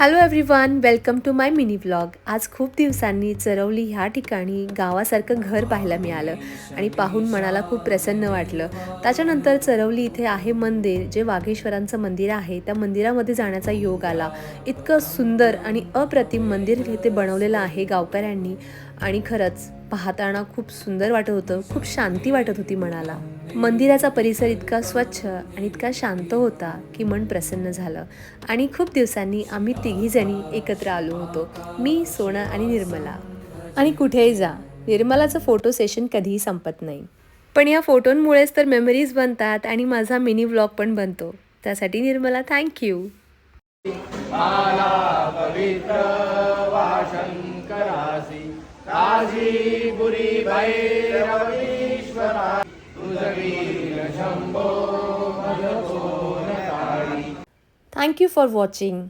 Hello everyone, welcome to my mini vlog. आज खूप दिवसांनी चरवली ह्या ठिकाणी गावासारखं घर पाहायला मिळालं आणि पाहून मनाला खूप प्रसन्न वाटलं. त्याच्यानंतर चरवली इथे आहे मंदिर, जे वाघेश्वरांचं मंदिर आहे. त्या मंदिरामध्ये जाण्याचा योग आला. इतकं सुंदर आणि अप्रतिम मंदिर इथे बनवलेलं आहे गावकऱ्यांनी आणि खरंच पाहताना खूप सुंदर वाटत होतं, खूप शांती वाटत होती मनाला. मंदिराचा परिसर इतका स्वच्छ आणि इतका शांत होता की मन प्रसन्न झालं आणि खूप दिवसांनी आम्ही तिघीजणी एकत्र आलो होतो. मी, सोना आणि निर्मला. आणि कुठेही जा, निर्मलाचं फोटो सेशन कधीही संपत नाही. पण या फोटोंमुळेच तर मेमरीज बनतात आणि माझा मिनी व्लॉग पण बनतो. त्यासाठी निर्मला थँक्यू. माला पवित्र वाशंकरासी राजी बुरी भैरवीश्वरा तुझवीर शंभो मजकोन तारी. Thank you for watching.